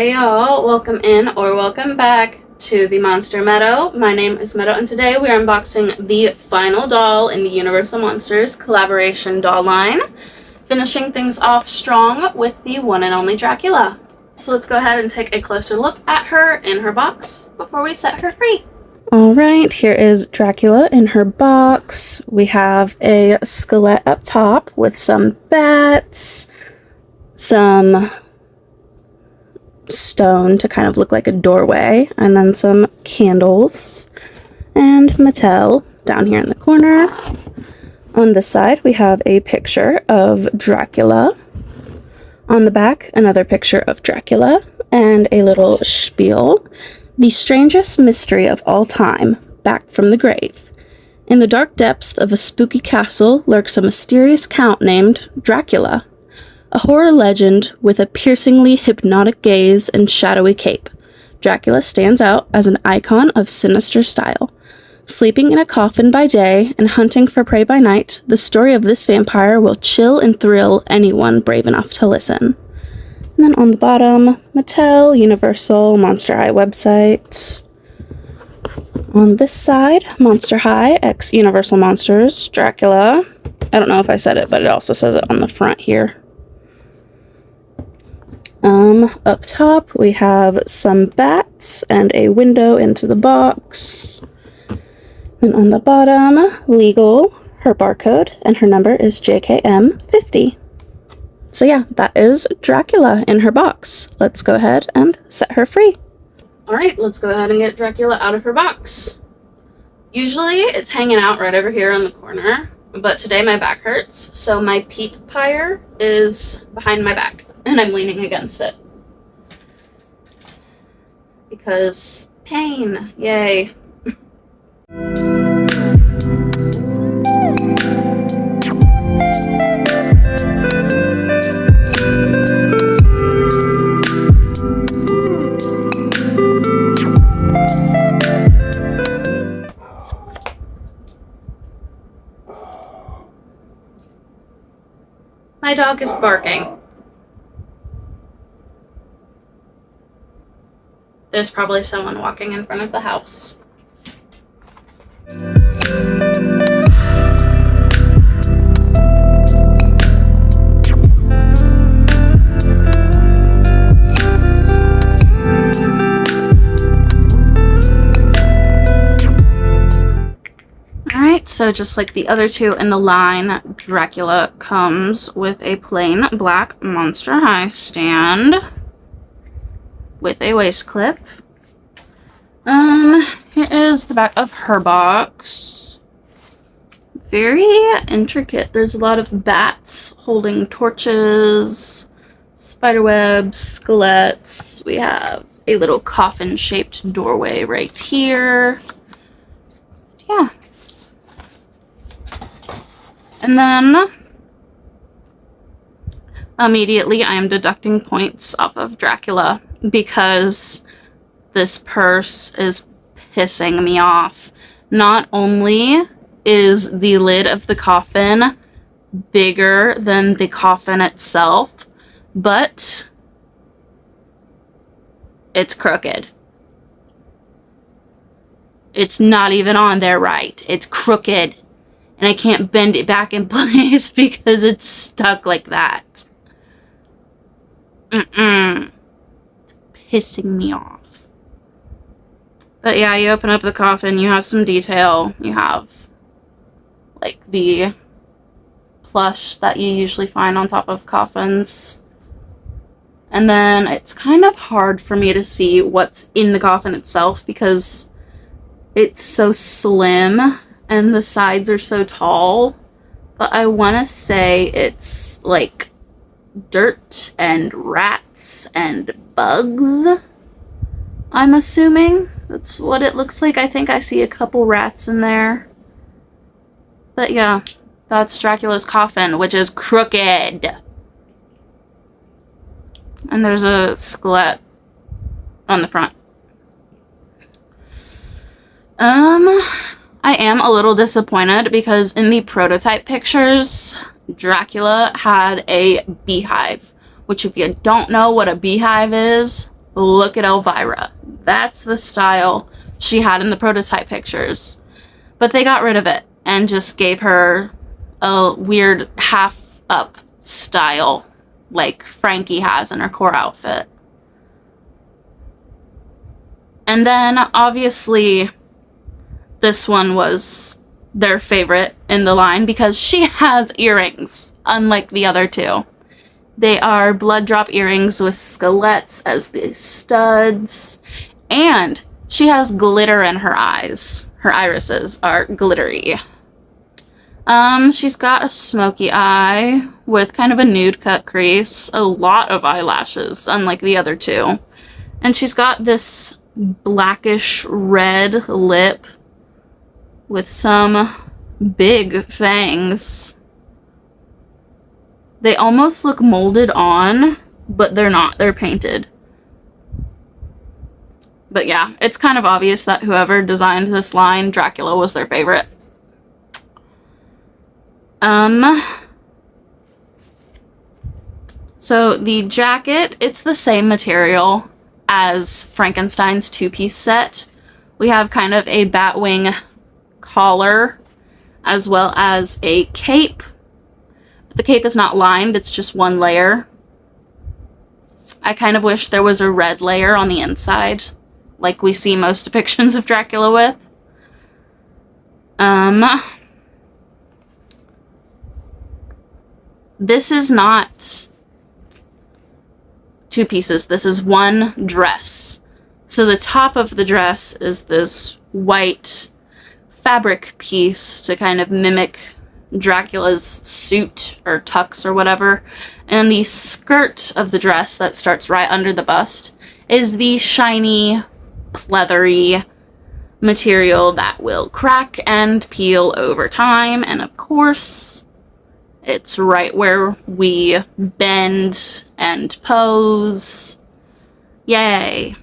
Hey y'all, welcome in or welcome back to the Monster Meadow. My name is Meadow and today we are unboxing the final doll in the Universal Monsters collaboration doll line, finishing things off strong with the one and only Dracula. So let's go ahead and take a closer look at her in her box before we set her free. Alright, here is Dracula in her box. We have a skeleton up top with some bats, some stone to kind of look like a doorway, and then some candles, and Mattel down here in the corner. On this side we have a picture of Dracula. On the back, another picture of Dracula and a little spiel. The strangest mystery of all time, back from the grave. In the dark depths of a spooky castle lurks a mysterious count named Dracula, a horror legend with a piercingly hypnotic gaze and shadowy cape. Dracula stands out as an icon of sinister style. Sleeping in a coffin by day and hunting for prey by night, the story of this vampire will chill and thrill anyone brave enough to listen. And then on the bottom, Mattel, Universal, Monster High website. On this side, Monster High x Universal Monsters, Dracula. I don't know if I said it, but it also says it on the front here. Up top, we have some bats and a window into the box. And on the bottom, legal, her barcode, and her number is JKM50. So yeah, that is Dracula in her box. Let's go ahead and set her free. Alright, let's go ahead and get Dracula out of her box. Usually it's hanging out right over here in the corner, but today my back hurts, so my peep pyre is behind my back, and I'm leaning against it. Because pain, yay. My dog is barking. There's probably someone walking in front of the house. Alright, so just like the other two in the line, Dracula comes with a plain black Monster High stand with a waist clip. Here is the back of her box. Very intricate. There's a lot of bats holding torches, spiderwebs, skeletons. We have a little coffin-shaped doorway right here. Yeah. And then immediately I am deducting points off of Dracula because this purse is pissing me off. Not only is the lid of the coffin bigger than the coffin itself, but it's crooked. It's not even on there right. It's crooked. And I can't bend it back in place because it's stuck like that. It's pissing me off. But yeah, you open up the coffin, you have some detail. You have, like, the plush that you usually find on top of coffins. And then it's kind of hard for me to see what's in the coffin itself because it's so slim and the sides are so tall, but I want to say it's like dirt and rats and bugs. I'm assuming that's what it looks like. I think I see a couple rats in there. But yeah, that's Dracula's coffin, which is crooked. And there's a skeleton on the front. I am a little disappointed because in the prototype pictures, Dracula had a beehive, which if you don't know what a beehive is, look at Elvira. That's the style she had in the prototype pictures. But they got rid of it and just gave her a weird half-up style like Frankie has in her core outfit. And then, obviously, this one was their favorite in the line because she has earrings, unlike the other two. They are blood drop earrings with skeletts as the studs, and she has glitter in her eyes. Her irises are glittery. She's got a smoky eye with kind of a nude cut crease, a lot of eyelashes, unlike the other two. And she's got this blackish red lip with some big fangs. They almost look molded on, but they're not. They're painted. But yeah, it's kind of obvious that whoever designed this line, Dracula was their favorite. So the jacket, it's the same material as Frankenstein's two-piece set. We have kind of a batwing collar as well as a cape. The cape is not lined, it's just one layer. I kind of wish there was a red layer on the inside, like we see most depictions of Dracula with. This is not two pieces. This is one dress. So the top of the dress is this white fabric piece to kind of mimic Dracula's suit or tux or whatever. And the skirt of the dress that starts right under the bust is the shiny, pleathery material that will crack and peel over time. And of course, it's right where we bend and pose. Yay.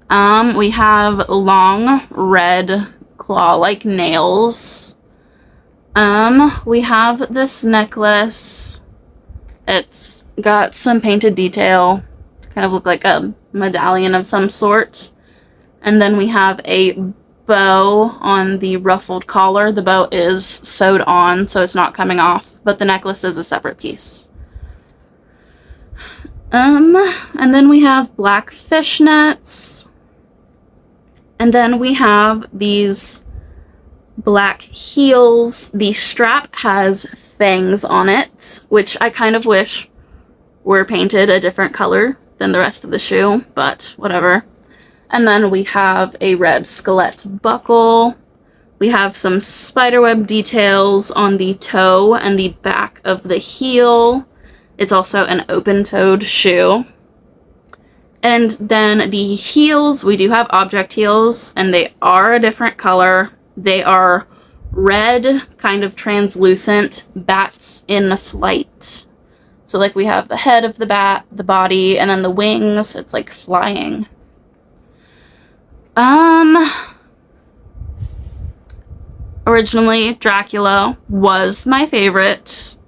We have long red claw-like nails. We have this necklace. It's got some painted detail. Kind of look like a medallion of some sort. And then we have a bow on the ruffled collar. The bow is sewed on, so it's not coming off, but the necklace is a separate piece. And then we have black fishnets. And then we have these black heels. The strap has fangs on it, which I kind of wish were painted a different color than the rest of the shoe, but whatever. And then we have a red skelett buckle. We have some spiderweb details on the toe and the back of the heel. It's also an open-toed shoe. And then the heels, we do have object heels, and they are a different color. They are red, kind of translucent bats in flight. So like we have the head of the bat, the body, and then the wings. It's like flying. Originally, Dracula was my favorite,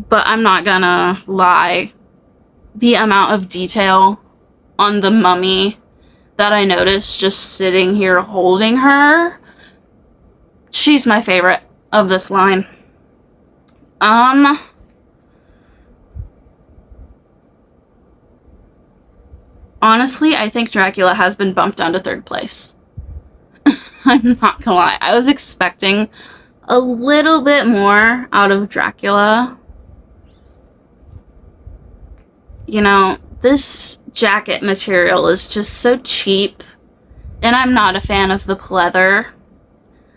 but I'm not gonna lie. The amount of detail on the mummy that I noticed just sitting here holding her, she's my favorite of this line. Honestly, I think Dracula has been bumped down to third place. I'm not gonna lie. I was expecting a little bit more out of Dracula. You know, this jacket material is just so cheap, and I'm not a fan of the pleather.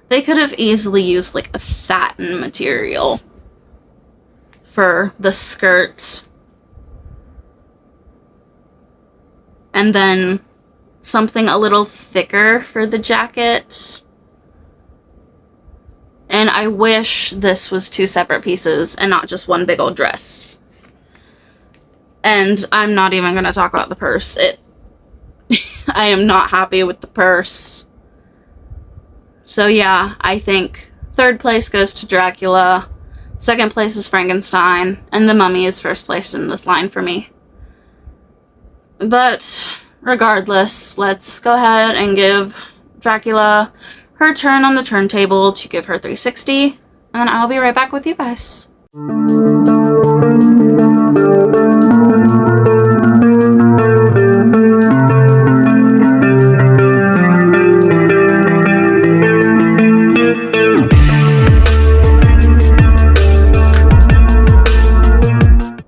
They could have easily used like a satin material for the skirt. And then something a little thicker for the jacket. And I wish this was two separate pieces and not just one big old dress. And I'm not even going to talk about the purse. I am not happy with the purse. So yeah, I think third place goes to Dracula, second place is Frankenstein, and the Mummy is first place in this line for me. But regardless, let's go ahead and give Dracula her turn on the turntable to give her 360, and then I'll be right back with you guys.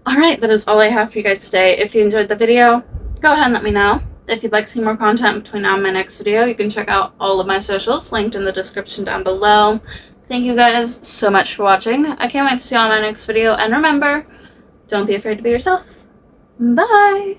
Alright, that is all I have for you guys today. If you enjoyed the video, go ahead and let me know. If you'd like to see more content between now and my next video, you can check out all of my socials linked in the description down below. Thank you guys so much for watching. I can't wait to see you on my next video, and remember, don't be afraid to be yourself. Bye!